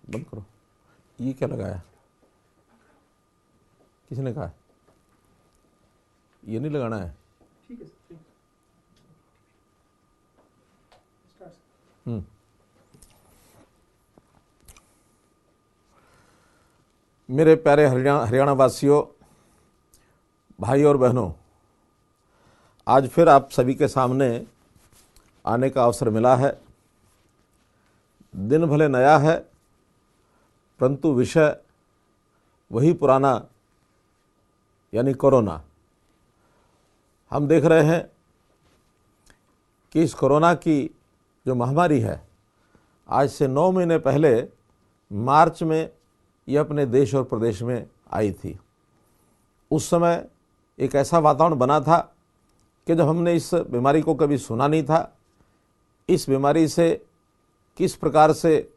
बंद करो। ये क्या लगाया? किसने कहा? ये नहीं लगाना है। ठीक है सर, मेरे प्यारे हरियाणा वासियों, भाई और बहनों, आज फिर आप सभी के सामने आने का अवसर मिला है। दिन भले नया है, परंतु विषय वही पुराना, यानी कोरोना। हम देख रहे हैं कि इस कोरोना की जो महामारी है, आज से 9 महीने पहले मार्च में यह अपने देश और प्रदेश में आई थी। उस समय एक ऐसा वातावरण बना था कि जब हमने इस बीमारी को कभी सुना नहीं था। इस बीमारी से किस प्रकार से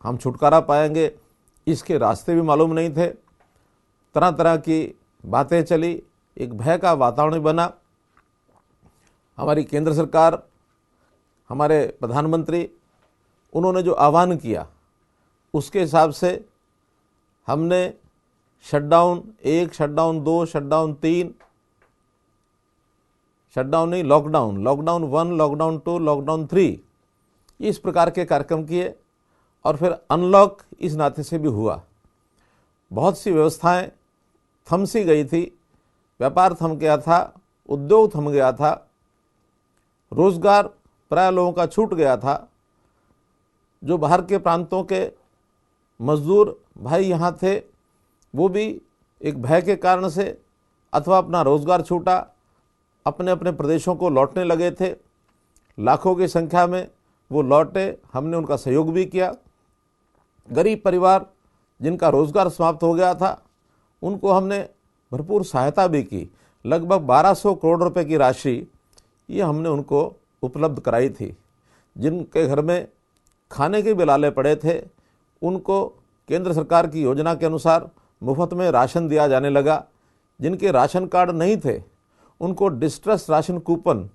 हम छुटकारा पाएंगे, इसके रास्ते भी मालूम नहीं थे। तरह तरह की बातें चली, एक भय का वातावरण बना। हमारी केंद्र सरकार, हमारे प्रधानमंत्री, उन्होंने जो आह्वान किया उसके हिसाब से हमने शटडाउन 1, शटडाउन 2, शटडाउन 3, शटडाउन नहीं, लॉकडाउन 1, लॉकडाउन 2, लॉकडाउन 3, इस प्रकार के कार्यक्रम किए। और फिर अनलॉक इस नाते से भी हुआ। बहुत सी व्यवस्थाएं थम सी गई थी, व्यापार थम गया था, उद्योग थम गया था, रोजगार प्राय लोगों का छूट गया था। जो बाहर के प्रांतों के मजदूर भाई यहाँ थे, वो भी एक भय के कारण से अथवा अपना रोजगार छूटा, अपने अपने प्रदेशों को लौटने लगे थे। लाखों की संख्या में वो लौटे, हमने उनका सहयोग भी किया। गरीब परिवार जिनका रोजगार समाप्त हो गया था, उनको हमने भरपूर सहायता भी की। लगभग 1200 करोड़ रुपए की राशि ये हमने उनको उपलब्ध कराई थी। जिनके घर में खाने के बिलाले पड़े थे, उनको केंद्र सरकार की योजना के अनुसार मुफ्त में राशन दिया जाने लगा। जिनके राशन कार्ड नहीं थे, उनको डिस्ट्रेस राशन कूपन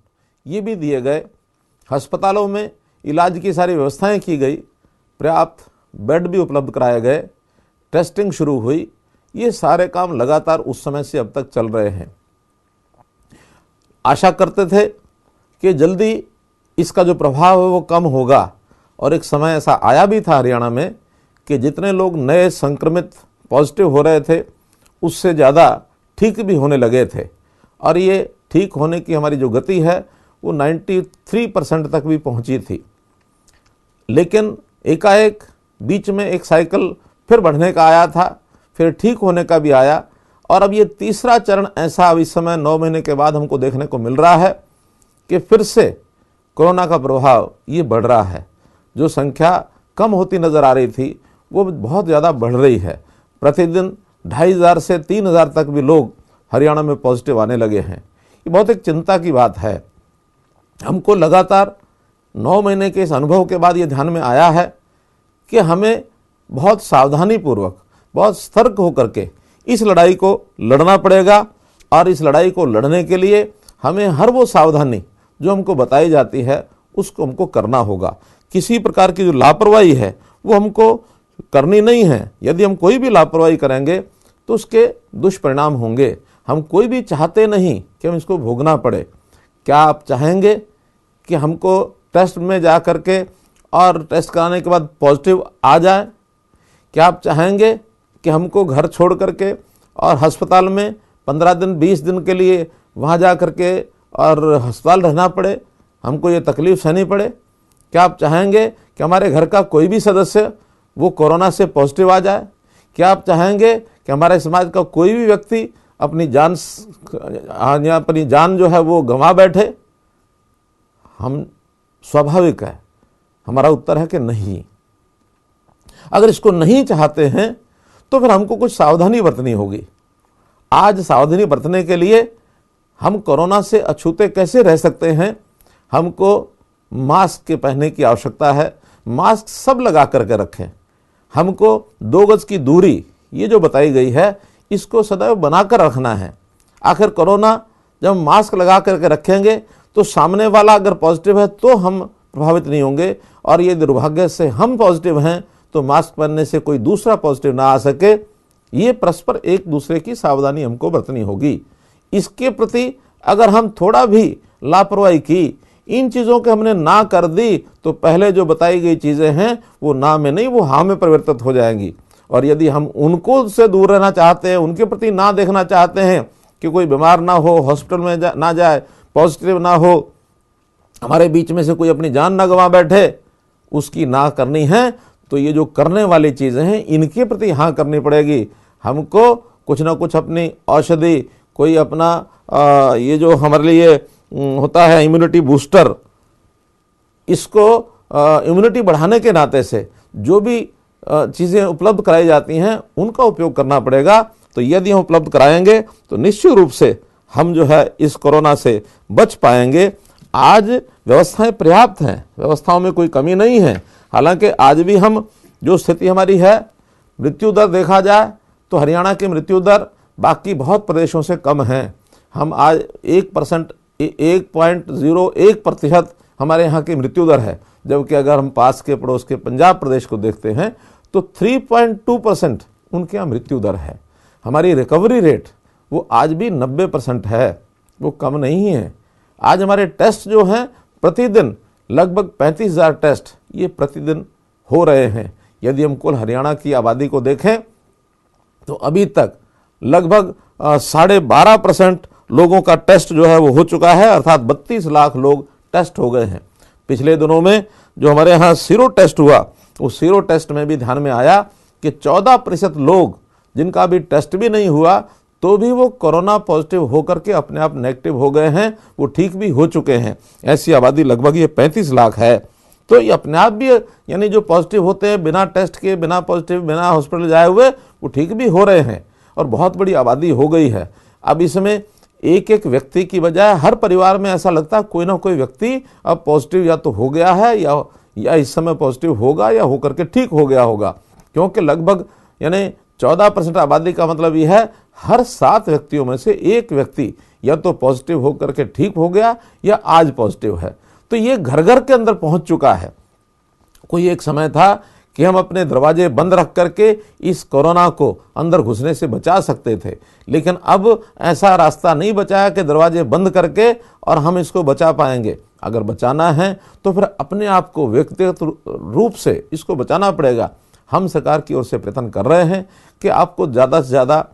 ये भी दिए गए। अस्पतालों में इलाज की सारी व्यवस्थाएं की गई, पर्याप्त बेड भी उपलब्ध कराए गए, टेस्टिंग शुरू हुई। ये सारे काम लगातार उस समय से अब तक चल रहे हैं। आशा करते थे कि जल्दी इसका जो प्रभाव है वो कम होगा, और एक समय ऐसा आया भी था हरियाणा में कि जितने लोग नए संक्रमित पॉजिटिव हो रहे थे, उससे ज़्यादा ठीक भी होने लगे थे। और ये ठीक होने की हमारी जो गति है वो 93% तक भी पहुंची थी। लेकिन एकाएक बीच में एक साइकिल फिर बढ़ने का आया था, फिर ठीक होने का भी आया। और अब ये तीसरा चरण ऐसा अब इस समय 9 महीने के बाद हमको देखने को मिल रहा है कि फिर से कोरोना का प्रभाव ये बढ़ रहा है। जो संख्या कम होती नज़र आ रही थी, वो बहुत ज़्यादा बढ़ रही है। प्रतिदिन 2500 से 3000 तक भी लोग हरियाणा में पॉजिटिव आने लगे हैं। ये बहुत एक चिंता की बात है। हमको लगातार 9 महीने के इस अनुभव के बाद ये ध्यान में आया है कि हमें बहुत सावधानीपूर्वक, बहुत सतर्क होकर के इस लड़ाई को लड़ना पड़ेगा। और इस लड़ाई को लड़ने के लिए हमें हर वो सावधानी जो हमको बताई जाती है उसको हमको करना होगा। किसी प्रकार की जो लापरवाही है वो हमको करनी नहीं है। यदि हम कोई भी लापरवाही करेंगे तो उसके दुष्परिणाम होंगे। हम कोई भी चाहते नहीं कि हम इसको भोगना पड़े। क्या आप चाहेंगे कि हमको टेस्ट में जा कर के और टेस्ट कराने के बाद पॉजिटिव आ जाए? क्या आप चाहेंगे कि हमको घर छोड़ करके और अस्पताल में 15 दिन 20 दिन के लिए वहाँ जा कर के और अस्पताल रहना पड़े, हमको ये तकलीफ सहनी पड़े? क्या आप चाहेंगे कि हमारे घर का कोई भी सदस्य वो कोरोना से पॉजिटिव आ जाए? क्या आप चाहेंगे कि हमारे समाज का कोई भी व्यक्ति अपनी जान जो है वो गंवा बैठे? हम स्वाभाविक है, हमारा उत्तर है कि नहीं। अगर इसको नहीं चाहते हैं तो फिर हमको कुछ सावधानी बरतनी होगी। आज सावधानी बरतने के लिए हम कोरोना से अछूते कैसे रह सकते हैं? हमको मास्क के पहनने की आवश्यकता है। मास्क सब लगा करके रखें। हमको 2 गज की दूरी ये जो बताई गई है, इसको सदैव बनाकर रखना है। आखिर कोरोना जब हम मास्क लगा करके रखेंगे तो सामने वाला अगर पॉजिटिव है तो हम प्रभावित नहीं होंगे, और ये दुर्भाग्य से हम पॉजिटिव हैं तो मास्क पहनने से कोई दूसरा पॉजिटिव ना आ सके, ये परस्पर एक दूसरे की सावधानी हमको बरतनी होगी। इसके प्रति अगर हम थोड़ा भी लापरवाही की, इन चीज़ों के हमने ना कर दी, तो पहले जो बताई गई चीज़ें हैं वो ना में नहीं, वो हाँ में परिवर्तित हो जाएंगी। और यदि हम उनको से दूर रहना चाहते हैं, उनके प्रति ना देखना चाहते हैं कि कोई बीमार ना हो, हॉस्पिटल में ना जाए, पॉजिटिव ना हो, हमारे बीच में से कोई अपनी जान ना गंवा बैठे, उसकी ना करनी है, तो ये जो करने वाली चीज़ें हैं इनके प्रति हाँ करनी पड़ेगी। हमको कुछ ना कुछ अपनी औषधि, कोई अपना ये जो हमारे लिए होता है इम्यूनिटी बूस्टर, इसको इम्यूनिटी बढ़ाने के नाते से जो भी चीज़ें उपलब्ध कराई जाती हैं उनका उपयोग करना पड़ेगा। तो यदि हम उपलब्ध कराएंगे तो निश्चित रूप से हम जो है इस कोरोना से बच पाएंगे। आज व्यवस्थाएं पर्याप्त हैं, व्यवस्थाओं में कोई कमी नहीं है। हालांकि आज भी हम जो स्थिति हमारी है, मृत्यु दर देखा जाए तो हरियाणा की मृत्यु दर बाकी बहुत प्रदेशों से कम है। हम आज 1.01% हमारे यहाँ की मृत्यु दर है, जबकि अगर हम पास के पड़ोस के पंजाब प्रदेश को देखते हैं तो 3.2% उनके यहाँ मृत्यु दर है। हमारी रिकवरी रेट वो आज भी 90% है, वो कम नहीं है। आज हमारे टेस्ट जो हैं प्रतिदिन लगभग 35,000 टेस्ट ये प्रतिदिन हो रहे हैं। यदि हम कुल हरियाणा की आबादी को देखें तो अभी तक लगभग 12.5% लोगों का टेस्ट जो है वो हो चुका है, अर्थात 32 लाख लोग टेस्ट हो गए हैं। पिछले दिनों में जो हमारे यहाँ सीरो टेस्ट हुआ, उस सीरो टेस्ट में भी ध्यान में आया कि 14% लोग जिनका अभी टेस्ट भी नहीं हुआ तो भी वो कोरोना पॉजिटिव होकर के अपने आप नेगेटिव हो गए हैं, वो ठीक भी हो चुके हैं। ऐसी आबादी लगभग ये 35 लाख है। तो ये अपने आप भी यानी जो पॉजिटिव होते हैं बिना टेस्ट के, बिना पॉजिटिव, बिना हॉस्पिटल जाए हुए, वो ठीक भी हो रहे हैं और बहुत बड़ी आबादी हो गई है। अब इसमें एक एक व्यक्ति की बजाय हर परिवार में ऐसा लगता है कोई ना कोई व्यक्ति अब पॉजिटिव या तो हो गया है या इस समय पॉजिटिव होगा या होकर के ठीक हो गया होगा, क्योंकि लगभग यानी 14% आबादी का मतलब यह है हर 7 व्यक्तियों में से एक व्यक्ति या तो पॉजिटिव होकर के ठीक हो गया या आज पॉजिटिव है। तो ये घर घर के अंदर पहुंच चुका है। कोई एक समय था कि हम अपने दरवाजे बंद रख करके इस कोरोना को अंदर घुसने से बचा सकते थे, लेकिन अब ऐसा रास्ता नहीं बचा है कि दरवाजे बंद करके और हम इसको बचा पाएंगे। अगर बचाना है तो फिर अपने आप को व्यक्तिगत रूप से इसको बचाना पड़ेगा। हम सरकार की ओर से प्रयत्न कर रहे हैं कि आपको ज़्यादा से ज़्यादा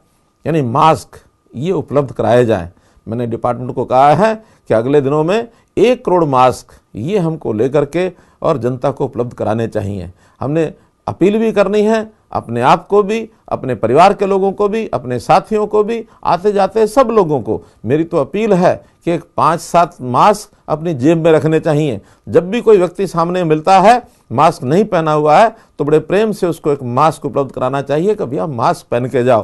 यानी मास्क ये उपलब्ध कराए जाएं। मैंने डिपार्टमेंट को कहा है कि अगले दिनों में 1 करोड़ मास्क ये हमको लेकर के और जनता को उपलब्ध कराने चाहिए। हमने अपील भी करनी है अपने आप को भी, अपने परिवार के लोगों को भी, अपने साथियों को भी, आते जाते सब लोगों को। मेरी तो अपील है कि 5-7 मास्क अपनी जेब में रखने चाहिए। जब भी कोई व्यक्ति सामने मिलता है मास्क नहीं पहना हुआ है तो बड़े प्रेम से उसको एक मास्क उपलब्ध कराना चाहिए कि भैया मास्क पहन के जाओ,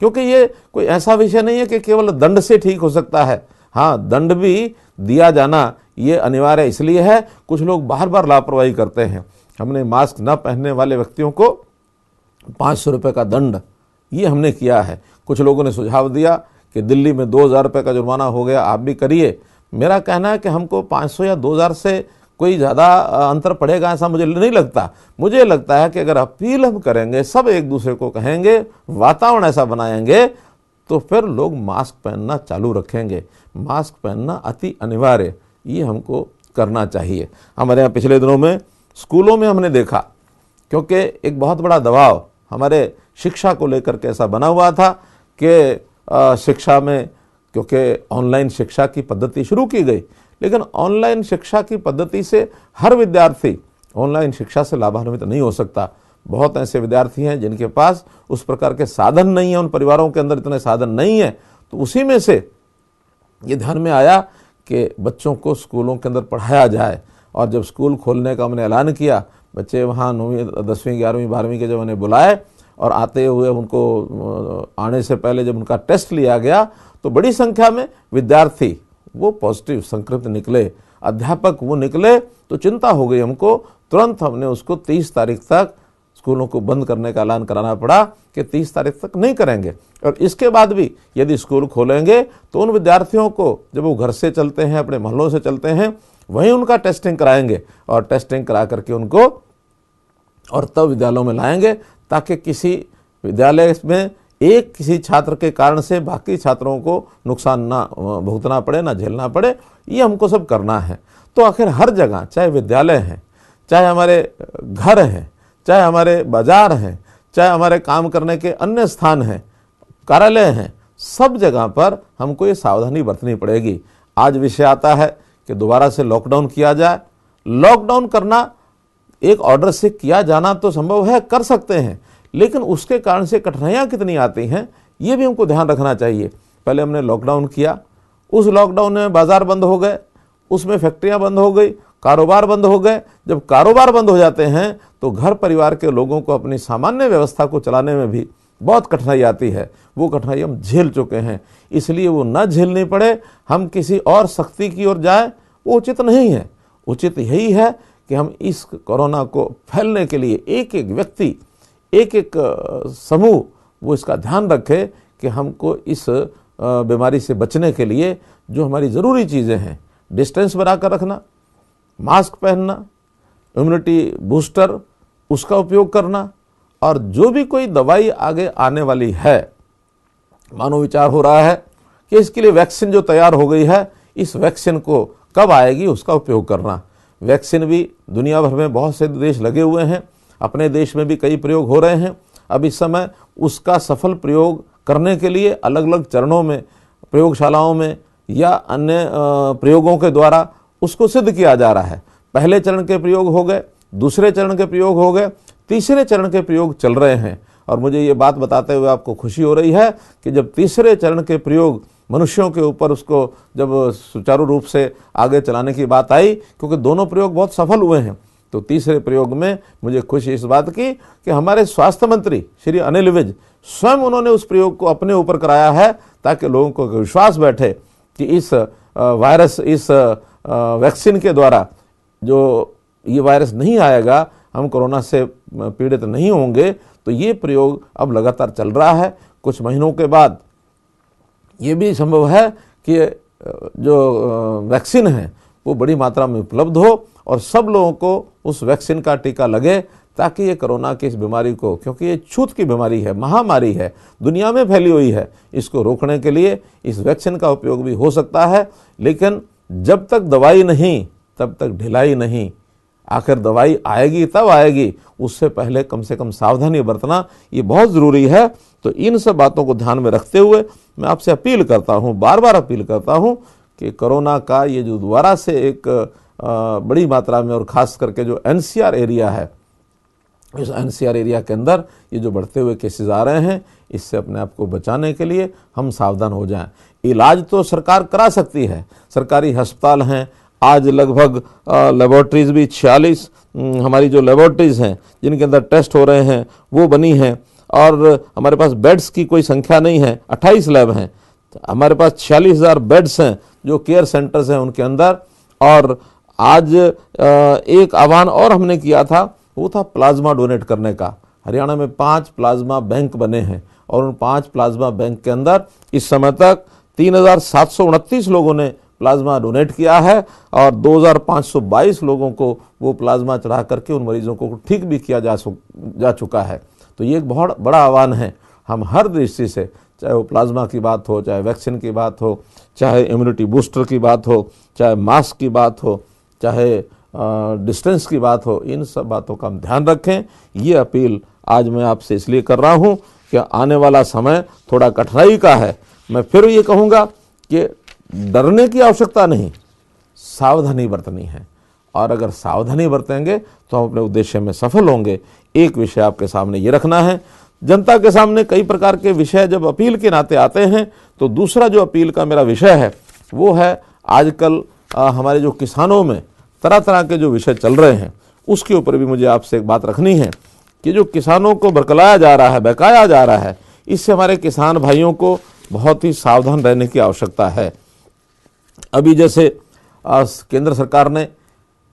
क्योंकि ये कोई ऐसा विषय नहीं है कि केवल दंड से ठीक हो सकता है। हाँ, दंड भी दिया जाना ये अनिवार्य इसलिए है, कुछ लोग बार बार लापरवाही करते हैं। हमने मास्क न पहनने वाले व्यक्तियों को 500 रुपये का दंड ये हमने किया है। कुछ लोगों ने सुझाव दिया कि दिल्ली में 2,000 रुपये का जुर्माना हो गया, आप भी करिए। मेरा कहना है कि हमको 500 या 2,000 से कोई ज़्यादा अंतर पड़ेगा ऐसा मुझे नहीं लगता। मुझे लगता है कि अगर अपील हम करेंगे, सब एक दूसरे को कहेंगे, वातावरण ऐसा बनाएंगे, तो फिर लोग मास्क पहनना चालू रखेंगे। मास्क पहनना अति अनिवार्य ये हमको करना चाहिए। हमारे यहाँ पिछले दिनों में स्कूलों में हमने देखा, क्योंकि एक बहुत बड़ा दबाव हमारे शिक्षा को लेकर के ऐसा बना हुआ था कि शिक्षा में, क्योंकि ऑनलाइन शिक्षा की पद्धति शुरू की गई, लेकिन ऑनलाइन शिक्षा की पद्धति से हर विद्यार्थी ऑनलाइन शिक्षा से लाभान्वित नहीं हो सकता। बहुत ऐसे विद्यार्थी हैं जिनके पास उस प्रकार के साधन नहीं है, उन परिवारों के अंदर इतने साधन नहीं है। तो उसी में से ये ध्यान में आया कि बच्चों को स्कूलों के अंदर पढ़ाया जाए। और जब स्कूल खोलने का हमने ऐलान किया, बच्चे वहाँ 9वीं 10वीं 11वीं 12वीं के जब उन्हें बुलाए और आते हुए उनको आने से पहले जब उनका टेस्ट लिया गया तो बड़ी संख्या में विद्यार्थी वो पॉजिटिव संक्रमित निकले। अध्यापक वो निकले तो चिंता हो गई हमको। तुरंत हमने उसको 30 तारीख तक स्कूलों को बंद करने का ऐलान कराना पड़ा कि 30 तारीख तक नहीं करेंगे। और इसके बाद भी यदि स्कूल खोलेंगे तो उन विद्यार्थियों को, जब वो घर से चलते हैं, अपने मोहल्लों से चलते हैं, वहीं उनका टेस्टिंग कराएंगे और टेस्टिंग करा करके उनको और तब विद्यालयों में लाएंगे, ताकि किसी विद्यालय में एक किसी छात्र के कारण से बाकी छात्रों को नुकसान ना भुगतना पड़े, ना झेलना पड़े। ये हमको सब करना है। तो आखिर हर जगह, चाहे विद्यालय हैं, चाहे हमारे घर हैं, चाहे हमारे बाजार हैं, चाहे हमारे काम करने के अन्य स्थान हैं, कार्यालय हैं, सब जगह पर हमको ये सावधानी बरतनी पड़ेगी। आज विषय आता है कि दोबारा से लॉकडाउन किया जाए। लॉकडाउन करना एक ऑर्डर से किया जाना तो संभव है, कर सकते हैं, लेकिन उसके कारण से कठिनाइयाँ कितनी आती हैं ये भी हमको ध्यान रखना चाहिए। पहले हमने लॉकडाउन किया, उस लॉकडाउन में बाजार बंद हो गए, उसमें फैक्ट्रियाँ बंद हो गई, कारोबार बंद हो गए। जब कारोबार बंद हो जाते हैं तो घर परिवार के लोगों को अपनी सामान्य व्यवस्था को चलाने में भी बहुत कठिनाई आती है। वो कठिनाई हम झेल चुके हैं, इसलिए वो न झेलनी पड़े, हम किसी और सख्ती की ओर जाए, वो उचित नहीं है। उचित यही है कि हम इस कोरोना को फैलने के लिए एक एक व्यक्ति, एक एक समूह वो इसका ध्यान रखे कि हमको इस बीमारी से बचने के लिए जो हमारी ज़रूरी चीज़ें हैं, डिस्टेंस बनाकर रखना, मास्क पहनना, इम्यूनिटी बूस्टर उसका उपयोग करना, और जो भी कोई दवाई आगे आने वाली है, मानो विचार हो रहा है कि इसके लिए वैक्सीन जो तैयार हो गई है, इस वैक्सीन को कब आएगी उसका उपयोग करना। वैक्सीन भी दुनिया भर में बहुत से देश लगे हुए हैं, अपने देश में भी कई प्रयोग हो रहे हैं। अब इस समय उसका सफल प्रयोग करने के लिए अलग अलग चरणों में, प्रयोगशालाओं में या अन्य प्रयोगों के द्वारा उसको सिद्ध किया जा रहा है। पहले चरण के प्रयोग हो गए, दूसरे चरण के प्रयोग हो गए, तीसरे चरण के प्रयोग चल रहे हैं। और मुझे ये बात बताते हुए आपको खुशी हो रही है कि जब तीसरे चरण के प्रयोग मनुष्यों के ऊपर उसको जब सुचारू रूप से आगे चलाने की बात आई, क्योंकि दोनों प्रयोग बहुत सफल हुए हैं, तो तीसरे प्रयोग में मुझे खुशी इस बात की कि हमारे स्वास्थ्य मंत्री श्री अनिल विज स्वयं उन्होंने उस प्रयोग को अपने ऊपर कराया है, ताकि लोगों को विश्वास बैठे कि इस वायरस, इस वैक्सीन के द्वारा जो ये वायरस नहीं आएगा, हम कोरोना से पीड़ित नहीं होंगे। तो ये प्रयोग अब लगातार चल रहा है। कुछ महीनों के बाद ये भी संभव है कि जो वैक्सीन है वो बड़ी मात्रा में उपलब्ध हो और सब लोगों को उस वैक्सीन का टीका लगे, ताकि ये कोरोना की इस बीमारी को, क्योंकि ये छूत की बीमारी है, महामारी है, दुनिया में फैली हुई है, इसको रोकने के लिए इस वैक्सीन का उपयोग भी हो सकता है। लेकिन जब तक दवाई नहीं तब तक ढिलाई नहीं। आखिर दवाई आएगी तब आएगी, उससे पहले कम से कम सावधानी बरतना ये बहुत ज़रूरी है। तो इन सब बातों को ध्यान में रखते हुए मैं आपसे अपील करता हूँ, बार बार अपील करता हूँ कि कोरोना का ये जो दोबारा से एक बड़ी मात्रा में, और ख़ास करके जो NCR एरिया है, इस NCR एरिया के अंदर ये जो बढ़ते हुए केसेस आ रहे हैं, इससे अपने आप को बचाने के लिए हम सावधान हो जाएं। इलाज तो सरकार करा सकती है, सरकारी अस्पताल हैं, आज लगभग लेबोरेटरीज भी 46 हमारी जो लेबोरेटरीज हैं जिनके अंदर टेस्ट हो रहे हैं वो बनी हैं, और हमारे पास बेड्स की कोई संख्या नहीं है, 28 लैब हैं, हमारे पास 46,000 बेड्स हैं जो केयर सेंटर्स हैं उनके अंदर। और आज एक आह्वान और हमने किया था, वो था प्लाज्मा डोनेट करने का। हरियाणा में 5 प्लाज्मा बैंक बने हैं और उन 5 प्लाज्मा बैंक के अंदर इस समय तक 3,729 लोगों ने प्लाज्मा डोनेट किया है और 2,522 लोगों को वो प्लाज्मा चढ़ा करके उन मरीजों को ठीक भी किया जा चुका है। तो ये एक बहुत बड़ा आह्वान है। हम हर दृष्टि से, चाहे वो प्लाज्मा की बात हो, चाहे वैक्सीन की बात हो, चाहे इम्यूनिटी बूस्टर की बात हो, चाहे मास्क की बात हो, चाहे डिस्टेंस की बात हो, इन सब बातों का हम ध्यान रखें। ये अपील आज मैं आपसे इसलिए कर रहा हूँ कि आने वाला समय थोड़ा कठिनाई का है। मैं फिर ये कहूँगा कि डरने की आवश्यकता नहीं, सावधानी बरतनी है, और अगर सावधानी बरतेंगे तो हम अपने उद्देश्य में सफल होंगे। एक विषय आपके सामने ये रखना है, जनता के सामने कई प्रकार के विषय जब अपील के नाते आते हैं, तो दूसरा जो अपील का मेरा विषय है वो है आजकल हमारे जो किसानों में तरह तरह के जो विषय चल रहे हैं, उसके ऊपर भी मुझे आपसे एक बात रखनी है कि जो किसानों को बरकलाया जा रहा है, बहकाया जा रहा है, इससे हमारे किसान भाइयों को बहुत ही सावधान रहने की आवश्यकता है। अभी जैसे केंद्र सरकार ने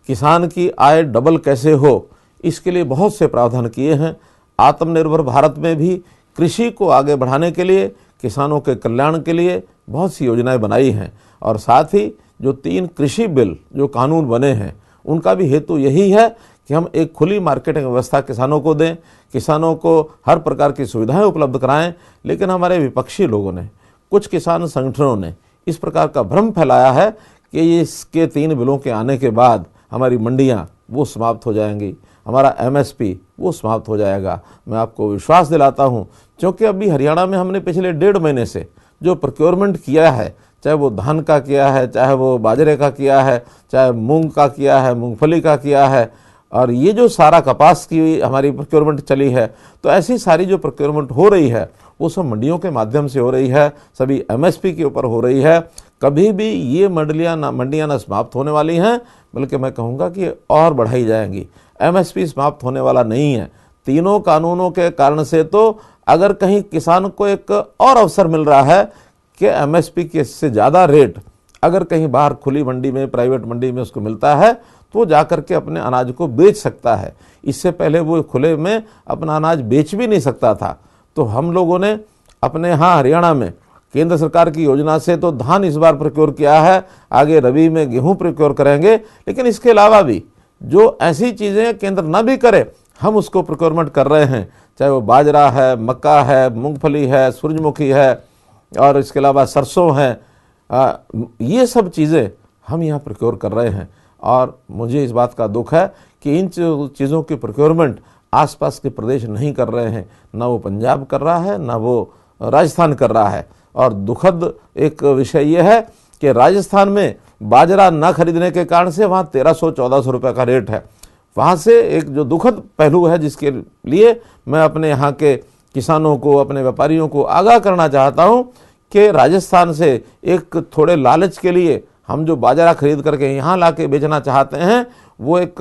किसान की आय डबल कैसे हो, इसके लिए बहुत से प्रावधान किए हैं। आत्मनिर्भर भारत में भी कृषि को आगे बढ़ाने के लिए, किसानों के कल्याण के लिए बहुत सी योजनाएं बनाई हैं, और साथ ही जो 3 कृषि बिल जो कानून बने हैं उनका भी हेतु यही है कि हम एक खुली मार्केटिंग व्यवस्था किसानों को दें, किसानों को हर प्रकार की सुविधाएं उपलब्ध कराएं। लेकिन हमारे विपक्षी लोगों ने, कुछ किसान संगठनों ने इस प्रकार का भ्रम फैलाया है कि इसके 3 बिलों के आने के बाद हमारी मंडियां वो समाप्त हो जाएंगी, हमारा MSP वो समाप्त हो जाएगा। मैं आपको विश्वास दिलाता हूं, क्योंकि अभी हरियाणा में हमने पिछले 1.5 महीने से जो प्रोक्योरमेंट किया है, चाहे वो धान का किया है, चाहे वो बाजरे का किया है, चाहे मूंग का किया है, मूंगफली का किया है, और ये जो सारा कपास की हमारी प्रोक्योरमेंट चली है, तो ऐसी सारी जो प्रोक्योरमेंट हो रही है वो सब मंडियों के माध्यम से हो रही है, सभी MSP के ऊपर हो रही है। कभी भी ये मंडियां ना समाप्त होने वाली हैं, बल्कि मैं कहूँगा कि और बढ़ाई जाएंगी। MSP समाप्त होने वाला नहीं है। तीनों कानूनों के कारण से तो अगर कहीं किसान को एक और अवसर मिल रहा है कि MSP के से ज़्यादा रेट अगर कहीं बाहर खुली मंडी में, प्राइवेट मंडी में उसको मिलता है, तो वो जाकर के अपने अनाज को बेच सकता है। इससे पहले वो खुले में अपना अनाज बेच भी नहीं सकता था। तो हम लोगों ने अपने यहाँ हरियाणा में केंद्र सरकार की योजना से तो धान इस बार प्रोक्योर किया है, आगे रबी में गेहूं प्रोक्योर करेंगे। लेकिन इसके अलावा भी जो ऐसी चीज़ें केंद्र न भी करे, हम उसको प्रोक्योरमेंट कर रहे हैं, चाहे वो बाजरा है, मक्का है, मूंगफली है, सूरजमुखी है, और इसके अलावा सरसों है। ये सब चीज़ें हम यहाँ प्रोक्योर कर रहे हैं। और मुझे इस बात का दुख है कि इन चीज़ों की प्रोक्योरमेंट आसपास के प्रदेश नहीं कर रहे हैं, ना वो पंजाब कर रहा है, ना वो राजस्थान कर रहा है। और दुखद एक विषय ये है कि राजस्थान में बाजरा न खरीदने के कारण से वहाँ 1300-1400 रुपये का रेट है। वहाँ से एक जो दुखद पहलू है, जिसके लिए मैं अपने यहाँ के किसानों को, अपने व्यापारियों को आगाह करना चाहता हूँ कि राजस्थान से एक थोड़े लालच के लिए हम जो बाजरा खरीद करके यहाँ ला के बेचना चाहते हैं, वो एक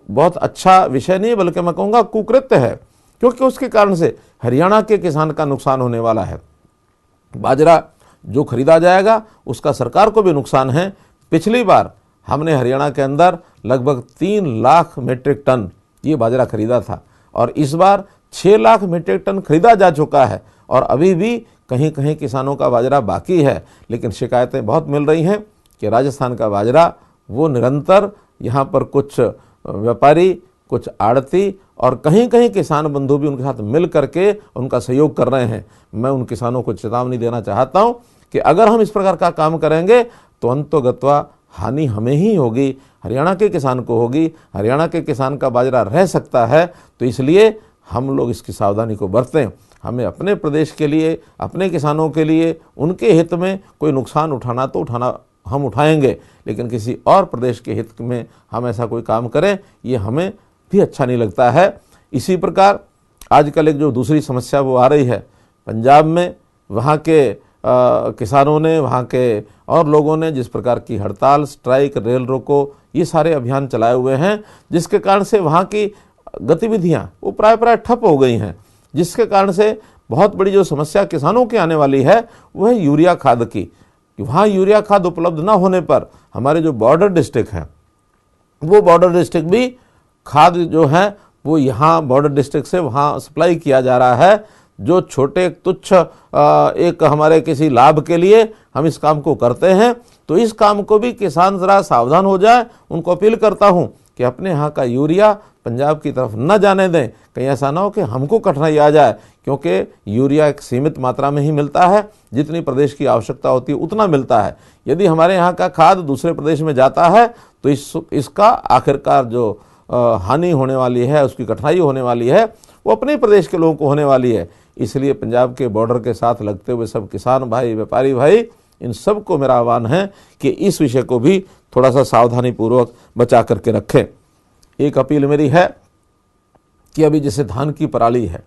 बहुत अच्छा विषय नहीं, बल्कि मैं कहूँगा कुकृत्य है, क्योंकि उसके कारण से हरियाणा के किसान का नुकसान होने वाला है। बाजरा जो खरीदा जाएगा उसका सरकार को भी नुकसान है। पिछली बार हमने हरियाणा के अंदर लगभग 3 लाख मीट्रिक टन ये बाजरा खरीदा था, और इस बार 6 लाख मीट्रिक टन खरीदा जा चुका है। और अभी भी कहीं कहीं किसानों का बाजरा बाकी है, लेकिन शिकायतें बहुत मिल रही हैं कि राजस्थान का बाजरा वो निरंतर यहाँ पर कुछ व्यापारी, कुछ आड़ती और कहीं कहीं किसान बंधु भी उनके साथ मिल करके उनका सहयोग कर रहे हैं। मैं उन किसानों को चेतावनी देना चाहता हूं कि अगर हम इस प्रकार का काम करेंगे तो अंतोगत्वा हानि हमें ही होगी, हरियाणा के किसान को होगी। हरियाणा के किसान का बाजरा रह सकता है, तो इसलिए हम लोग इसकी सावधानी को बरतें। हमें अपने प्रदेश के लिए, अपने किसानों के लिए, उनके हित में कोई नुकसान उठाना तो हम उठाएंगे, लेकिन किसी और प्रदेश के हित में हम ऐसा कोई काम करें, ये हमें भी अच्छा नहीं लगता है। इसी प्रकार आजकल एक जो दूसरी समस्या वो आ रही है पंजाब में, वहाँ के किसानों ने, वहाँ के और लोगों ने जिस प्रकार की हड़ताल, स्ट्राइक, रेल रोको, ये सारे अभियान चलाए हुए हैं, जिसके कारण से वहाँ की गतिविधियाँ वो प्राय ठप हो गई हैं, जिसके कारण से बहुत बड़ी जो समस्या किसानों की आने वाली है वह है यूरिया खाद की। वहाँ यूरिया खाद उपलब्ध ना होने पर हमारे जो बॉर्डर डिस्ट्रिक्ट हैं, वो बॉर्डर डिस्ट्रिक्ट भी खाद जो है वो यहाँ बॉर्डर डिस्ट्रिक्ट से वहाँ सप्लाई किया जा रहा है। जो छोटे तुच्छ एक हमारे किसी लाभ के लिए हम इस काम को करते हैं, तो इस काम को भी किसान ज़रा सावधान हो जाए। उनको अपील करता हूँ कि अपने यहाँ का यूरिया पंजाब की तरफ न जाने दें, कहीं ऐसा ना हो कि हमको कठिनाई आ जाए, क्योंकि यूरिया एक सीमित मात्रा में ही मिलता है, जितनी प्रदेश की आवश्यकता होती है उतना मिलता है। यदि हमारे यहाँ का खाद दूसरे प्रदेश में जाता है तो इसका आखिरकार जो हानि होने वाली है, उसकी कठिनाई होने वाली है, वो अपने प्रदेश के लोगों को होने वाली है। इसलिए पंजाब के बॉर्डर के साथ लगते हुए सब किसान भाई, व्यापारी भाई, इन सब को मेरा आह्वान है कि इस विषय को भी थोड़ा सा सावधानी पूर्वक बचा करके रखें। एक अपील मेरी है कि अभी जैसे धान की पराली है,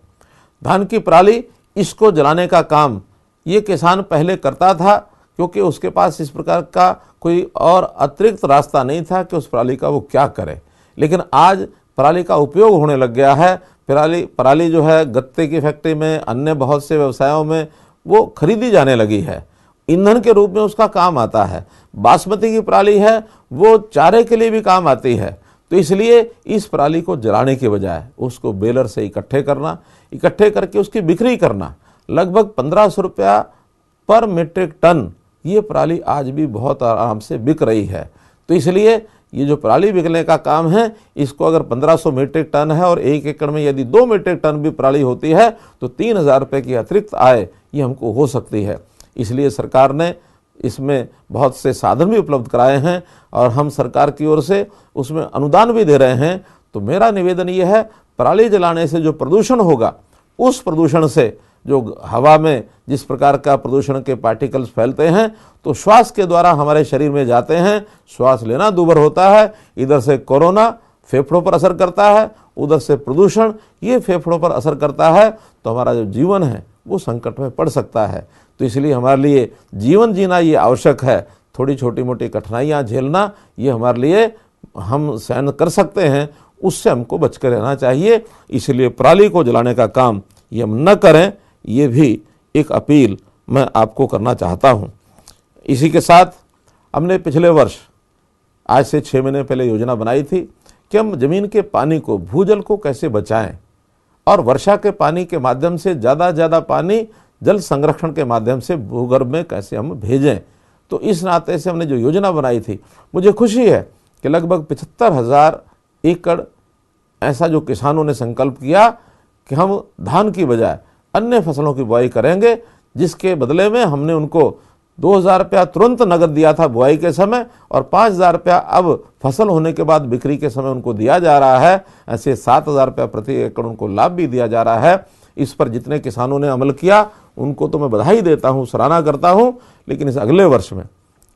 धान की पराली इसको जलाने का काम ये किसान पहले करता था, क्योंकि उसके पास इस प्रकार का कोई और अतिरिक्त रास्ता नहीं था कि उस पराली का वो क्या करे। लेकिन आज पराली का उपयोग होने लग गया है। पराली जो है गत्ते की फैक्ट्री में, अन्य बहुत से व्यवसायों में वो खरीदी जाने लगी है, ईंधन के रूप में उसका काम आता है। बासमती की पराली है वो चारे के लिए भी काम आती है। तो इसलिए इस पराली को जलाने के बजाय उसको बेलर से इकट्ठे करके उसकी बिक्री करना, लगभग 1500 रुपया पर मीट्रिक टन ये पराली आज भी बहुत आराम से बिक रही है। तो इसलिए ये जो पराली बिकने का काम है, इसको अगर 1500 मीट्रिक टन है और 1 एकड़ में यदि 2 मीट्रिक टन भी पराली होती है तो 3000 रुपये की अतिरिक्त आय ये हमको हो सकती है। इसलिए सरकार ने इसमें बहुत से साधन भी उपलब्ध कराए हैं और हम सरकार की ओर से उसमें अनुदान भी दे रहे हैं। तो मेरा निवेदन ये है, पराली जलाने से जो प्रदूषण होगा, उस प्रदूषण से जो हवा में जिस प्रकार का प्रदूषण के पार्टिकल्स फैलते हैं तो श्वास के द्वारा हमारे शरीर में जाते हैं, श्वास लेना दूभर होता है। इधर से कोरोना फेफड़ों पर असर करता है, उधर से प्रदूषण ये फेफड़ों पर असर करता है, तो हमारा जो जीवन है वो संकट में पड़ सकता है। तो इसलिए हमारे लिए जीवन जीना ये आवश्यक है। थोड़ी छोटी मोटी कठिनाइयाँ झेलना ये हमारे लिए हम सहन कर सकते हैं, उससे हमको बच कर रहना चाहिए। इसलिए पराली को जलाने का काम ये हम न करें, ये भी एक अपील मैं आपको करना चाहता हूँ। इसी के साथ हमने पिछले वर्ष आज से 6 महीने पहले योजना बनाई थी कि हम ज़मीन के पानी को, भूजल को कैसे बचाएं और वर्षा के पानी के माध्यम से ज़्यादा से ज़्यादा पानी जल संरक्षण के माध्यम से भूगर्भ में कैसे हम भेजें। तो इस नाते से हमने जो योजना बनाई थी, मुझे खुशी है कि लगभग 75,000 एकड़ ऐसा जो किसानों ने संकल्प किया कि हम धान की बजाय अन्य फसलों की बुआई करेंगे, जिसके बदले में हमने उनको 2,000 रुपया तुरंत नगद दिया था बुआई के समय और 5,000 रुपया अब फसल होने के बाद बिक्री के समय उनको दिया जा रहा है। ऐसे 7,000 रुपया प्रति एकड़ उनको लाभ भी दिया जा रहा है। इस पर जितने किसानों ने अमल किया उनको तो मैं बधाई देता हूँ, सराहना करता हूँ। लेकिन इस अगले वर्ष में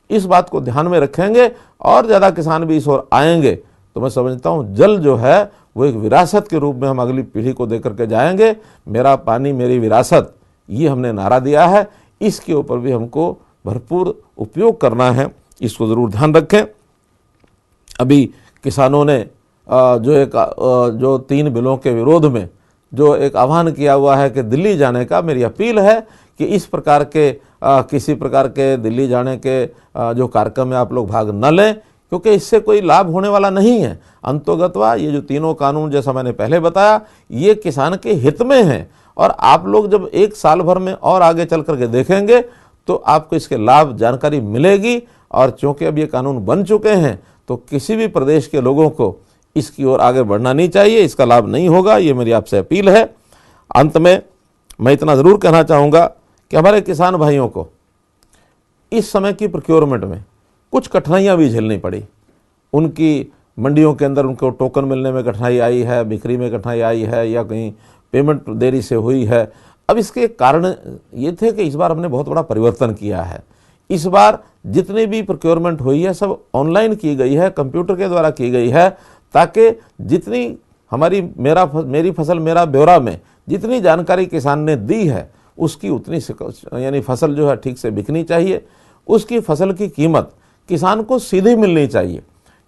इस बात को ध्यान में रखेंगे और ज़्यादा किसान भी इस ओर आएंगे तो मैं समझता हूँ जल जो है वो एक विरासत के रूप में हम अगली पीढ़ी को दे करके जाएंगे। मेरा पानी मेरी विरासत, ये हमने नारा दिया है, इसके ऊपर भी हमको भरपूर उपयोग करना है, इसको ज़रूर ध्यान रखें। अभी किसानों ने जो 3 बिलों के विरोध में जो एक आह्वान किया हुआ है कि दिल्ली जाने का, मेरी अपील है कि इस प्रकार के किसी प्रकार के दिल्ली जाने के जो कार्यक्रम में आप लोग भाग न लें, क्योंकि इससे कोई लाभ होने वाला नहीं है। अंतोगत्वा ये जो तीनों कानून, जैसा मैंने पहले बताया, ये किसान के हित में हैं और आप लोग जब 1 साल भर में और आगे चल करके देखेंगे तो आपको इसके लाभ जानकारी मिलेगी। और चूँकि अब ये कानून बन चुके हैं तो किसी भी प्रदेश के लोगों को इसकी ओर आगे बढ़ना नहीं चाहिए, इसका लाभ नहीं होगा, ये मेरी आपसे अपील है। अंत में मैं इतना ज़रूर कहना चाहूँगा कि हमारे किसान भाइयों को इस समय की प्रोक्योरमेंट में कुछ कठिनाइयाँ भी झेलनी पड़ी। उनकी मंडियों के अंदर उनको टोकन मिलने में कठिनाई आई है, बिक्री में कठिनाई आई है, या कहीं पेमेंट देरी से हुई है। अब इसके कारण ये थे कि इस बार हमने बहुत बड़ा परिवर्तन किया है। इस बार जितनी भी प्रोक्योरमेंट हुई है सब ऑनलाइन की गई है, कंप्यूटर के द्वारा की गई है, ताकि जितनी हमारी मेरी फसल मेरा ब्यौरा में जितनी जानकारी किसान ने दी है उसकी उतनी यानी फसल जो है ठीक से बिकनी चाहिए। उसकी फसल की कीमत किसान को सीधी मिलनी चाहिए,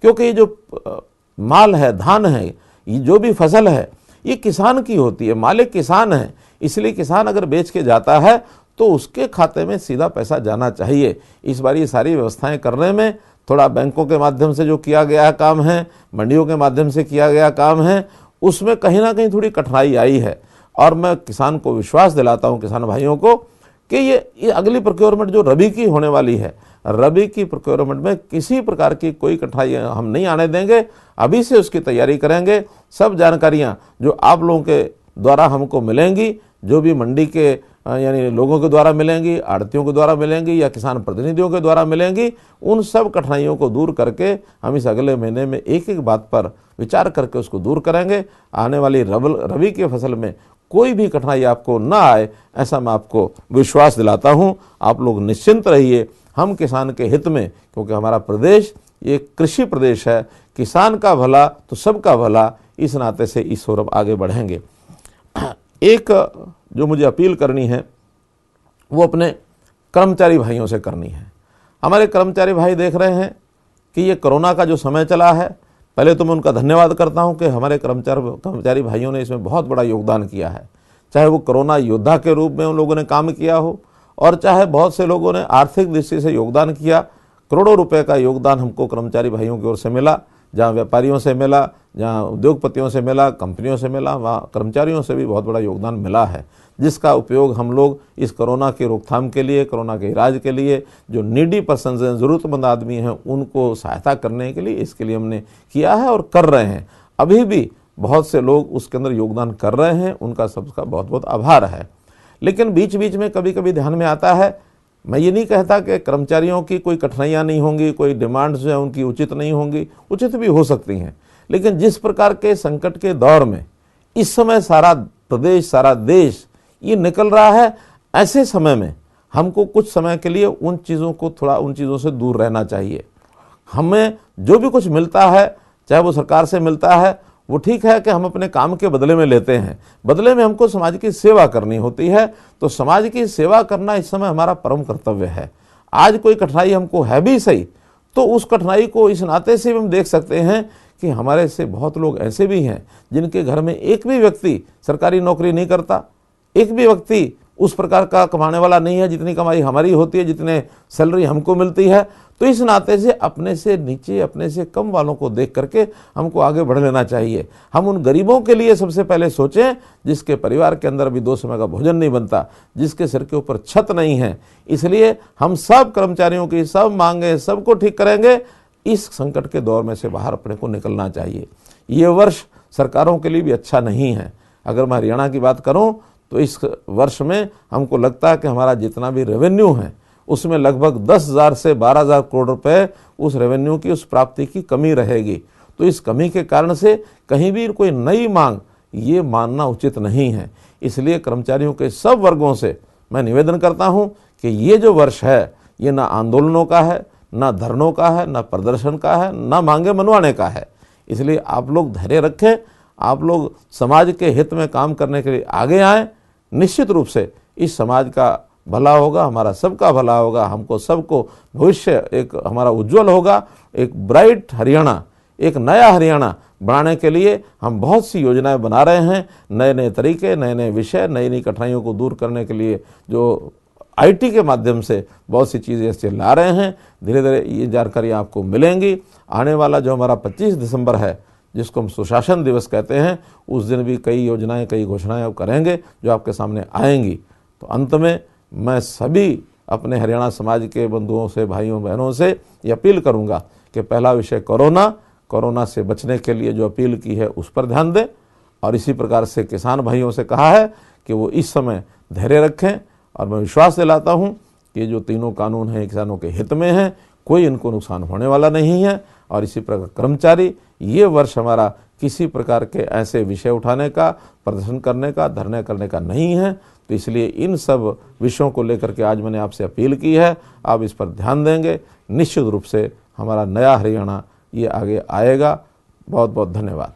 क्योंकि ये जो माल है, धान है, ये जो भी फसल है ये किसान की होती है, मालिक किसान है। इसलिए किसान अगर बेच के जाता है तो उसके खाते में सीधा पैसा जाना चाहिए। इस बार ये सारी व्यवस्थाएं करने में थोड़ा बैंकों के माध्यम से जो किया गया काम है, मंडियों के माध्यम से किया गया काम है, उसमें कहीं ना कहीं थोड़ी कठिनाई आई है। और मैं किसान को विश्वास दिलाता हूं, किसान भाइयों को, कि ये अगली प्रोक्योरमेंट जो रबी की होने वाली है, रबी की प्रोक्योरमेंट में किसी प्रकार की कोई कठिनाई हम नहीं आने देंगे। अभी से उसकी तैयारी करेंगे। सब जानकारियां जो आप लोगों के द्वारा हमको मिलेंगी, जो भी मंडी के यानी लोगों के द्वारा मिलेंगी, आड़तियों के द्वारा मिलेंगी या किसान प्रतिनिधियों के द्वारा मिलेंगी, उन सब कठिनाइयों को दूर करके हम इस अगले महीने में एक एक बात पर विचार करके उसको दूर करेंगे। आने वाली रबी की फसल में कोई भी कठिनाई आपको ना आए, ऐसा मैं आपको विश्वास दिलाता हूं। आप लोग निश्चिंत रहिए, हम किसान के हित में, क्योंकि हमारा प्रदेश ये कृषि प्रदेश है, किसान का भला तो सबका भला, इस नाते से इस ओर आगे बढ़ेंगे। एक जो मुझे अपील करनी है वो अपने कर्मचारी भाइयों से करनी है। हमारे कर्मचारी भाई देख रहे हैं कि ये कोरोना का जो समय चला है, पहले तो मैं उनका धन्यवाद करता हूं कि हमारे कर्मचारी भाइयों ने इसमें बहुत बड़ा योगदान किया है। चाहे वो कोरोना योद्धा के रूप में उन लोगों ने काम किया हो, और चाहे बहुत से लोगों ने आर्थिक दृष्टि से योगदान किया। करोड़ों रुपए का योगदान हमको कर्मचारी भाइयों की ओर से मिला, जहाँ व्यापारियों से मिला, जहाँ उद्योगपतियों से मिला, कंपनियों से मिला, वहाँ कर्मचारियों से भी बहुत बड़ा योगदान मिला है, जिसका उपयोग हम लोग इस कोरोना की रोकथाम के लिए, कोरोना के इलाज के लिए, जो नीडी पर्सन्स हैं, ज़रूरतमंद आदमी हैं, उनको सहायता करने के लिए, इसके लिए हमने किया है और कर रहे हैं। अभी भी बहुत से लोग उसके अंदर योगदान कर रहे हैं, उनका सबका बहुत बहुत आभार है। लेकिन बीच बीच में कभी कभी ध्यान में आता है, मैं ये नहीं कहता कि कर्मचारियों की कोई कठिनाइयाँ नहीं होंगी, कोई डिमांड्स जो है उनकी उचित नहीं होंगी, उचित भी हो सकती हैं, लेकिन जिस प्रकार के संकट के दौर में इस समय सारा प्रदेश, सारा देश ये निकल रहा है, ऐसे समय में हमको कुछ समय के लिए उन चीज़ों से दूर रहना चाहिए। हमें जो भी कुछ मिलता है, चाहे वो सरकार से मिलता है, वो ठीक है कि हम अपने काम के बदले में लेते हैं, बदले में हमको समाज की सेवा करनी होती है। तो समाज की सेवा करना इस समय हमारा परम कर्तव्य है। आज कोई कठिनाई हमको है भी सही, तो उस कठिनाई को इस नाते से भी हम देख सकते हैं कि हमारे से बहुत लोग ऐसे भी हैं जिनके घर में एक भी व्यक्ति सरकारी नौकरी नहीं करता, एक भी व्यक्ति उस प्रकार का कमाने वाला नहीं है जितनी कमाई हमारी होती है, जितने सैलरी हमको मिलती है। तो इस नाते से अपने से नीचे, अपने से कम वालों को देख करके हमको आगे बढ़ लेना चाहिए। हम उन गरीबों के लिए सबसे पहले सोचें जिसके परिवार के अंदर भी 2 समय का भोजन नहीं बनता, जिसके सिर के ऊपर छत नहीं है। इसलिए हम सब कर्मचारियों की सब मांगे, सबको ठीक करेंगे। इस संकट के दौर में से बाहर अपने को निकलना चाहिए। ये वर्ष सरकारों के लिए भी अच्छा नहीं है। अगर मैं हरियाणा की बात करूं तो इस वर्ष में हमको लगता है कि हमारा जितना भी रेवेन्यू है उसमें लगभग 10,000 से 12,000 करोड़ रुपए उस रेवेन्यू की, उस प्राप्ति की कमी रहेगी। तो इस कमी के कारण से कहीं भी कोई नई मांग ये मानना उचित नहीं है। इसलिए कर्मचारियों के सब वर्गों से मैं निवेदन करता हूं कि ये जो वर्ष है ये ना आंदोलनों का है, ना धरनों का है, ना प्रदर्शन का है, ना मांगे मनवाने का है। इसलिए आप लोग धैर्य रखें, आप लोग समाज के हित में काम करने के लिए आगे आएँ। निश्चित रूप से इस समाज का भला होगा, हमारा सबका भला होगा, हमको सबको भविष्य एक हमारा उज्जवल होगा। एक ब्राइट हरियाणा, एक नया हरियाणा बनाने के लिए हम बहुत सी योजनाएं बना रहे हैं। नए नए तरीके, नए नए विषय, नई नई कठिनाइयों को दूर करने के लिए जो IT के माध्यम से बहुत सी चीज़ें ऐसे ला रहे हैं। धीरे धीरे ये जानकारी आपको मिलेंगी। आने वाला जो हमारा 25 दिसंबर है, जिसको हम सुशासन दिवस कहते हैं, उस दिन भी कई योजनाएं, कई घोषणाएं करेंगे जो आपके सामने आएंगी। तो अंत में मैं सभी अपने हरियाणा समाज के बंधुओं से, भाइयों बहनों से ये अपील करूंगा कि पहला विषय कोरोना से बचने के लिए जो अपील की है उस पर ध्यान दें। और इसी प्रकार से किसान भाइयों से कहा है कि वो इस समय धैर्य रखें। और मैं विश्वास दिलाता हूँ कि जो तीनों कानून हैं किसानों के हित में हैं, कोई इनको नुकसान होने वाला नहीं है। और इसी प्रकार कर्मचारी, ये वर्ष हमारा किसी प्रकार के ऐसे विषय उठाने का, प्रदर्शन करने का, धरने करने का नहीं है। तो इसलिए इन सब विषयों को लेकर के आज मैंने आपसे अपील की है। आप इस पर ध्यान देंगे, निश्चित रूप से हमारा नया हरियाणा ये आगे आएगा। बहुत बहुत धन्यवाद।